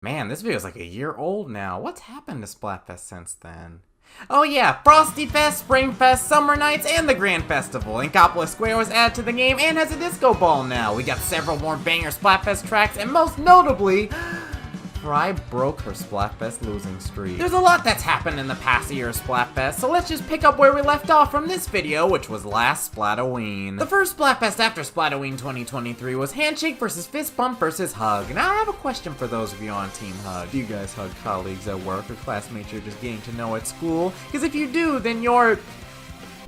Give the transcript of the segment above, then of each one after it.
Man, this video is like a year old now. What's happened to Splatfest since then? Oh yeah, Frosty Fest, Springfest, Summer Nights, and the Grand Festival. Inkantation Square was added to the game and has a disco ball now. We got several more banger Splatfest tracks, and most notably, Fry broke her Splatfest losing streak. There's a lot that's happened in the past year of Splatfest, so let's just pick up where we left off from this video, which was last Splatoween. The first Splatfest after Splatoween 2023 was Handshake versus Fist Bump versus Hug. Now I have a question for those of you on Team Hug. Do you guys hug colleagues at work or classmates you're just getting to know at school? Because if you do, then you're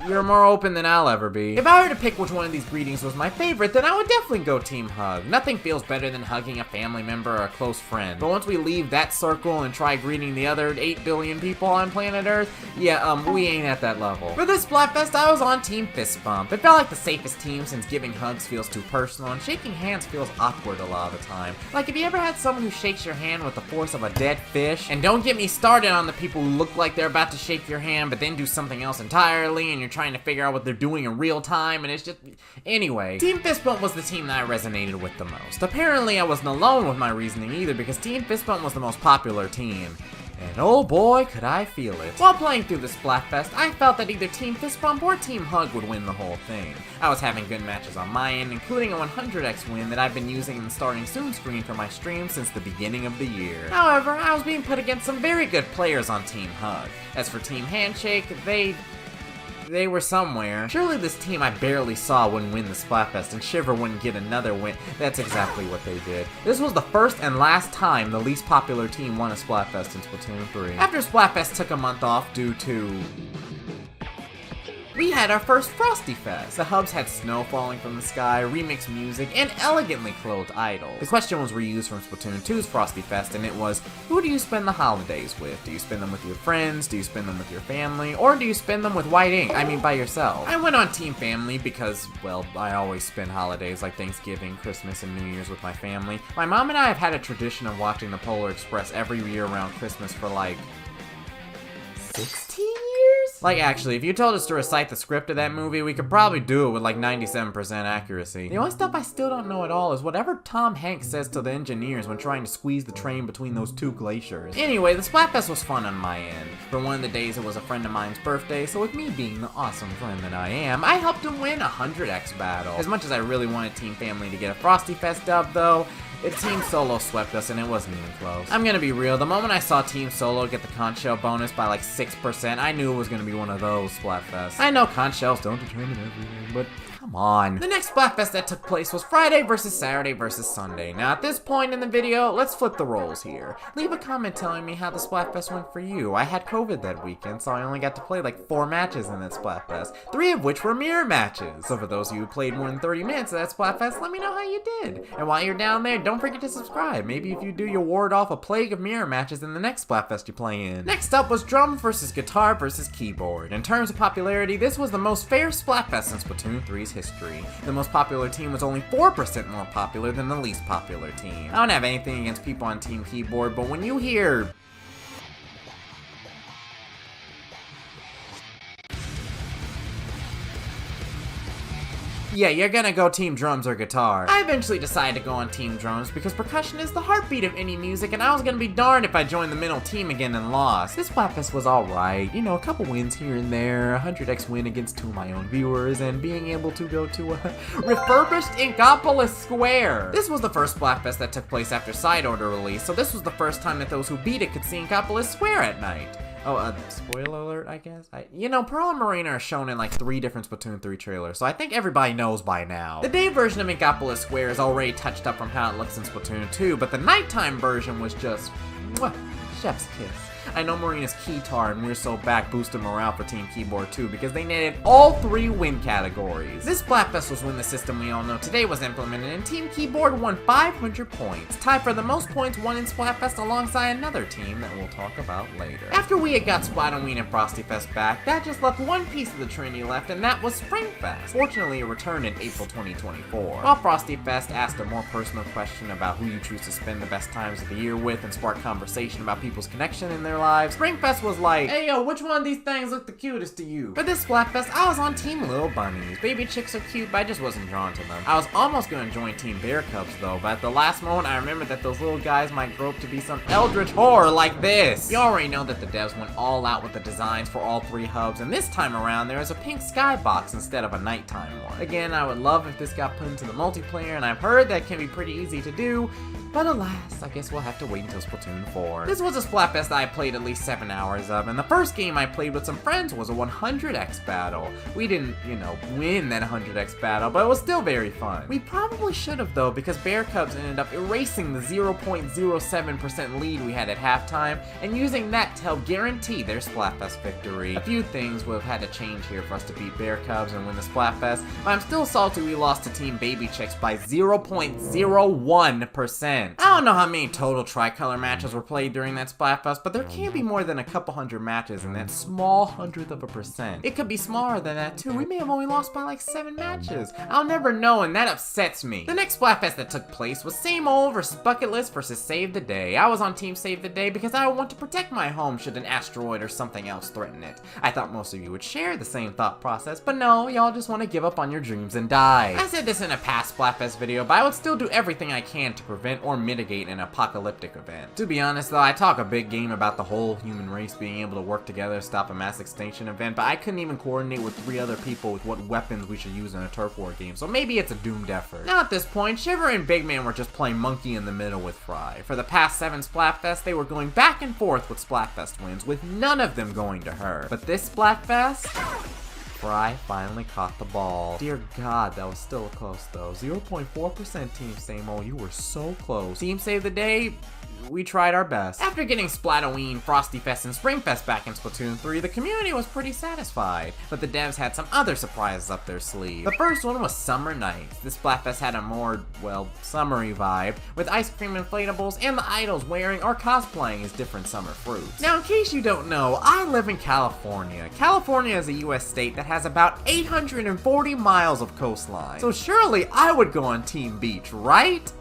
more open than I'll ever be. If I were to pick which one of these greetings was my favorite, then I would definitely go Team Hug. Nothing feels better than hugging a family member or a close friend. But once we leave that circle and try greeting the other 8 billion people on planet Earth, yeah, we ain't at that level. For this Splatfest, I was on Team Fist Bump. It felt like the safest team since giving hugs feels too personal and shaking hands feels awkward a lot of the time. Like, have you ever had someone who shakes your hand with the force of a dead fish? And don't get me started on the people who look like they're about to shake your hand but then do something else entirely and you're trying to figure out what they're doing in real time, and it's just... Anyway, Team Fist Bump was the team that I resonated with the most. Apparently, I wasn't alone with my reasoning either, because Team Fist Bump was the most popular team. And oh boy, could I feel it. While playing through the Splatfest, I felt that either Team Fist Bump or Team Hug would win the whole thing. I was having good matches on my end, including a 100x win that I've been using in the starting soon screen for my stream since the beginning of the year. However, I was being put against some very good players on Team Hug. As for Team Handshake, they were somewhere. Surely this team I barely saw wouldn't win the Splatfest and Shiver wouldn't get another win. That's exactly what they did. This was the first and last time the least popular team won a Splatfest in Splatoon 3. After Splatfest took a month off due to... we had our first Frosty Fest. The hubs had snow falling from the sky, remixed music, and elegantly clothed idols. The question was reused from Splatoon 2's Frosty Fest, and it was, who do you spend the holidays with? Do you spend them with your friends? Do you spend them with your family? Or do you spend them with white ink? I mean, by yourself. I went on Team Family because, well, I always spend holidays like Thanksgiving, Christmas, and New Year's with my family. My mom and I have had a tradition of watching the Polar Express every year around Christmas for like 16 years? Like, actually, if you told us to recite the script of that movie, we could probably do it with like 97% accuracy. The only stuff I still don't know at all is whatever Tom Hanks says to the engineers when trying to squeeze the train between those two glaciers. Anyway, the Splatfest was fun on my end. For one of the days, it was a friend of mine's birthday, so with me being the awesome friend that I am, I helped him win a 100x battle. As much as I really wanted Team Family to get a Frosty Fest dub, though, Team Solo swept us and it wasn't even close. I'm gonna be real, the moment I saw Team Solo get the conch shell bonus by like 6%, I knew it was gonna be one of those Splatfests. I know conch shells don't determine everything, but come on. The next Splatfest that took place was Friday versus Saturday versus Sunday. Now at this point in the video, let's flip the roles here. Leave a comment telling me how the Splatfest went for you. I had COVID that weekend, so I only got to play like 4 matches in that Splatfest, 3 of which were mirror matches. So for those of you who played more than 30 minutes of that Splatfest, let me know how you did. And while you're down there, don't forget to subscribe. Maybe if you do, you'll ward off a plague of mirror matches in the next Splatfest you play in. Next up was drums versus guitar versus keyboard. In terms of popularity, this was the most fair Splatfest in Splatoon 3's history. The most popular team was only 4% more popular than the least popular team. I don't have anything against people on Team Keyboard, but when you hear... yeah, you're gonna go Team Drums or Guitar. I eventually decided to go on Team Drums because percussion is the heartbeat of any music, and I was gonna be darned if I joined the middle team again and lost. This Splatfest was alright, you know, a couple wins here and there, a 100x win against 2 of my own viewers, and being able to go to a refurbished Inkantation Square. This was the first Splatfest that took place after Side Order release, so this was the first time that those who beat it could see Inkantation Square at night. Oh, spoiler alert, I guess? You know, Pearl and Marina are shown in like 3 different Splatoon 3 trailers, so I think everybody knows by now. The day version of Inkantation Square is already touched up from how it looks in Splatoon 2, but the nighttime version was just... mwah, chef's kiss. I know Marina's keytar and we're so back boosted morale for Team Keyboard too because they netted all 3 win categories. This Splatfest was when the system we all know today was implemented and Team Keyboard won 500 points, tied for the most points won in Splatfest alongside another team that we'll talk about later. After we had got Splatoween and Frosty Fest back, that just left one piece of the Trinity left and that was Springfest. Fortunately, it returned in April 2024. While Frosty Fest asked a more personal question about who you choose to spend the best times of the year with and sparked conversation about people's connection in their their lives. Springfest was like, hey yo, which one of these things look the cutest to you? For this Splatfest, I was on Team Little Bunnies. Baby chicks are cute, but I just wasn't drawn to them. I was almost gonna join Team Bear Cubs though, but at the last moment I remembered that those little guys might grow up to be some eldritch horror like this. You already know that the devs went all out with the designs for all 3 hubs, and this time around there is a pink skybox instead of a nighttime one. Again, I would love if this got put into the multiplayer, and I've heard that can be pretty easy to do, but alas, I guess we'll have to wait until Splatoon 4. This was a Splatfest that I played at least 7 hours of, and the first game I played with some friends was a 100x battle. We didn't, win that 100x battle, but it was still very fun. We probably should have though, because Bear Cubs ended up erasing the 0.07% lead we had at halftime, and using that to help guarantee their Splatfest victory. A few things would have had to change here for us to beat Bear Cubs and win the Splatfest, but I'm still salty we lost to Team Baby Chicks by 0.01%. I don't know how many total tricolor matches were played during that Splatfest, but there can't be more than a couple hundred matches in that small 100%. It could be smaller than that too. We may have only lost by like 7 matches. I'll never know, and that upsets me. The next Splatfest that took place was same old versus bucket list versus save the day. I was on Team Save the Day because I want to protect my home should an asteroid or something else threaten it. I thought most of you would share the same thought process, but no, y'all just want to give up on your dreams and die. I said this in a past Splatfest video, but I would still do everything I can to prevent or mitigate an apocalyptic event. To be honest though, I talk a big game about the whole human race being able to work together to stop a mass extinction event, but I couldn't even coordinate with 3 other people with what weapons we should use in a turf war game, so maybe it's a doomed effort. Now at this point, Shiver and Big Man were just playing monkey in the middle with Fry. For the past 7 Splatfests, they were going back and forth with Splatfest wins, with none of them going to her. But this Splatfest, Fry finally caught the ball. Dear God, that was still close though. 0.4% Team Same Old, you were so close. Team Save the Day, we tried our best. After getting Splatoween, Frosty Fest, and Springfest back in Splatoon 3, the community was pretty satisfied, but the devs had some other surprises up their sleeve. The first one was Summer Nights. This Splatfest had a more, summery vibe, with ice cream inflatables and the idols wearing or cosplaying as different summer fruits. Now, in case you don't know, I live in California. California is a US state that has about 840 miles of coastline, so surely I would go on Team Beach, right?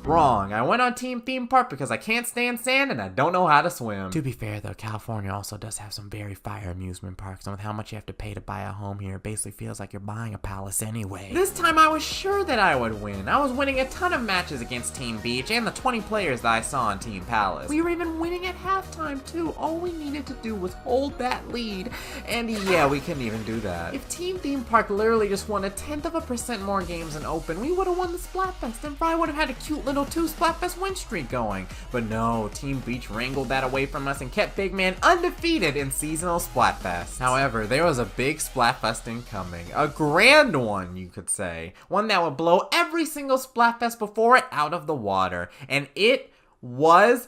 Wrong. I went on Team Theme Park because I can't stand sand and I don't know how to swim. To be fair though, California also does have some very fire amusement parks, and with how much you have to pay to buy a home here, it basically feels like you're buying a palace anyway. This time I was sure that I would win. I was winning a ton of matches against Team Beach and the 20 players that I saw on Team Palace. We were even winning at halftime too. All we needed to do was hold that lead, and yeah, we couldn't even do that. If Team Theme Park literally just won 1/10% more games than Open, we would have won the Splatfest and probably would have had a cute little 2 Splatfest win streak going. But no, Team Beach wrangled that away from us and kept Big Man undefeated in seasonal Splatfest. However, there was a big Splatfest incoming. A grand one, you could say. One that would blow every single Splatfest before it out of the water. And it was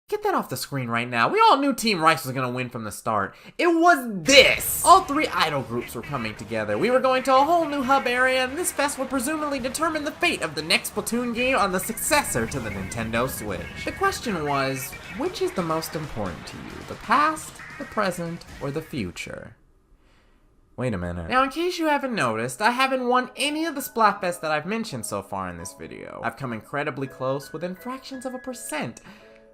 Get that off the screen right now. We all knew Team Rice was gonna win from the start. It was this! All 3 idol groups were coming together. We were going to a whole new hub area, and this fest would presumably determine the fate of the next Splatoon game on the successor to the Nintendo Switch. The question was, which is the most important to you? The past, the present, or the future? Wait a minute. Now, in case you haven't noticed, I haven't won any of the Splatfests that I've mentioned so far in this video. I've come incredibly close, within fractions of a percent,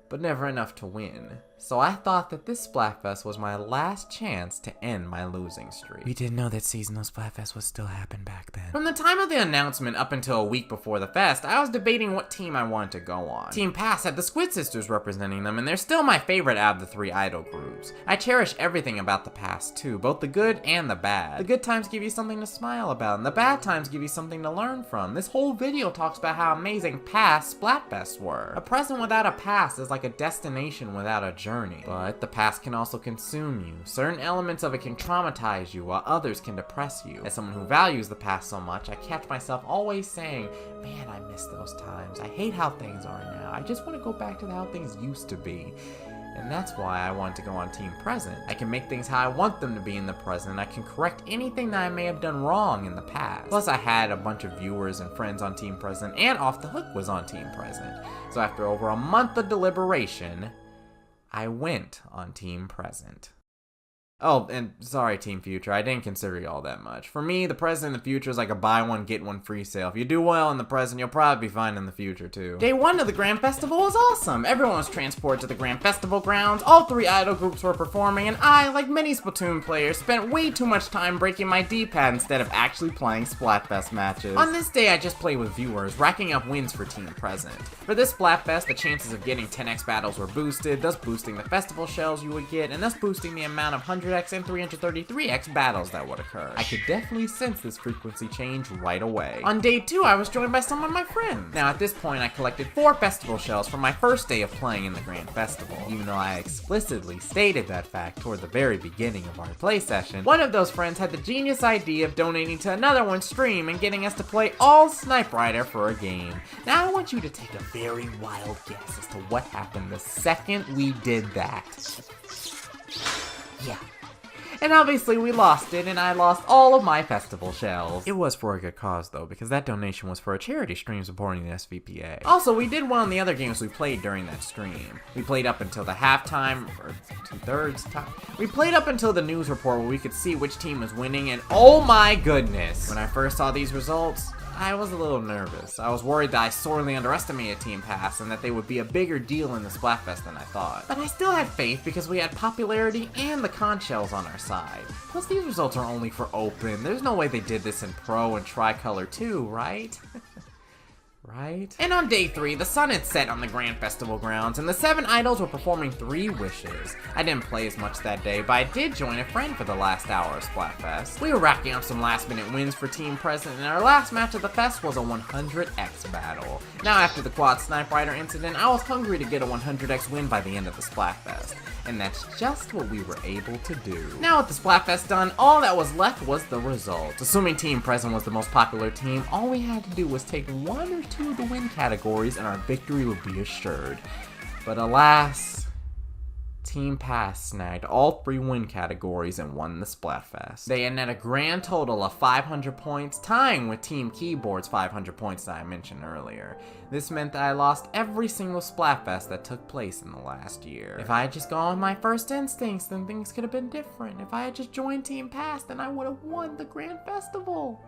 but never enough to win. So I thought that this Splatfest was my last chance to end my losing streak. We didn't know that seasonal Splatfest would still happen back then. From the time of the announcement up until a week before the fest, I was debating what team I wanted to go on. Team Pass had the Squid Sisters representing them, and they're still my favorite out of the 3 idol groups. I cherish everything about the past too, both the good and the bad. The good times give you something to smile about, and the bad times give you something to learn from. This whole video talks about how amazing past Splatfests were. A present without a past is like a destination without a journey. But the past can also consume you. Certain elements of it can traumatize you, while others can depress you. As someone who values the past so much, I catch myself always saying, man, I miss those times. I hate how things are now. I just want to go back to how things used to be. And that's why I wanted to go on Team Present. I can make things how I want them to be in the present, and I can correct anything that I may have done wrong in the past. Plus, I had a bunch of viewers and friends on Team Present, and Off the Hook was on Team Present. So after over a month of deliberation, I went on Team Present. Oh, and sorry, Team Future, I didn't consider you all that much. For me, the present in the future is like a buy one, get one free sale. If you do well in the present, you'll probably be fine in the future, too. Day 1 of the Grand Festival was awesome. Everyone was transported to the Grand Festival grounds, all 3 idol groups were performing, and I, like many Splatoon players, spent way too much time breaking my D-pad instead of actually playing Splatfest matches. On this day, I just played with viewers, racking up wins for Team Present. For this Splatfest, the chances of getting 10x battles were boosted, thus boosting the festival shells you would get, and thus boosting the amount of 100x and 333x battles that would occur. I could definitely sense this frequency change right away. On day 2, I was joined by some of my friends. Now at this point, I collected 4 festival shells from my first day of playing in the Grand Festival. Even though I explicitly stated that fact toward the very beginning of our play session, one of those friends had the genius idea of donating to another one's stream and getting us to play all Snipe Rider for a game. Now I want you to take a very wild guess as to what happened the second we did that. Yeah. And obviously we lost it, and I lost all of my festival shells. It was for a good cause though, because that donation was for a charity stream supporting the SVPA. Also, we did well in the other games we played during that stream. We played up until the halftime, or 2/3 time. We played up until the news report where we could see which team was winning, and oh my goodness! When I first saw these results, I was a little nervous. I was worried that I sorely underestimated Team Pass and that they would be a bigger deal in the Splatfest than I thought. But I still had faith because we had popularity and the conch shells on our side. Plus these results are only for open. There's no way they did this in Pro and Tricolor too, right? Right? And on day 3, the sun had set on the Grand Festival grounds, and the 7 idols were performing 3 wishes. I didn't play as much that day, but I did join a friend for the last hour of Splatfest. We were racking up some last-minute wins for Team Present, and our last match of the fest was a 100x battle. Now after the quad Snipe Rider incident, I was hungry to get a 100x win by the end of the Splatfest. And that's just what we were able to do. Now with the Splatfest done, all that was left was the result. Assuming Team Present was the most popular team, all we had to do was take 1 or 2 of the win categories and our victory would be assured. But alas, Team Pass snagged all 3 win categories and won the Splatfest. They had net a grand total of 500 points, tying with Team Keyboard's 500 points that I mentioned earlier. This meant that I lost every single Splatfest that took place in the last year. If I had just gone with my first instincts, then things could have been different. If I had just joined Team Pass, then I would have won the Grand Festival.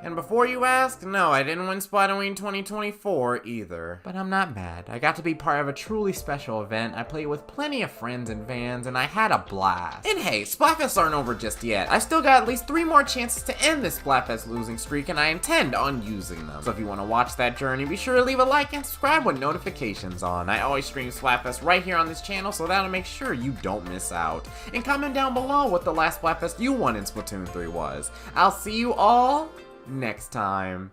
And before you ask, no, I didn't win Splatoon 2024 either. But I'm not mad. I got to be part of a truly special event. I played with plenty of friends and fans, and I had a blast. And hey, Splatfests aren't over just yet. I've still got at least 3 more chances to end this Splatfest losing streak, and I intend on using them. So if you want to watch that journey, be sure to leave a like and subscribe with notifications on. I always stream Splatfest right here on this channel, so that'll make sure you don't miss out. And comment down below what the last Splatfest you won in Splatoon 3 was. I'll see you all next time.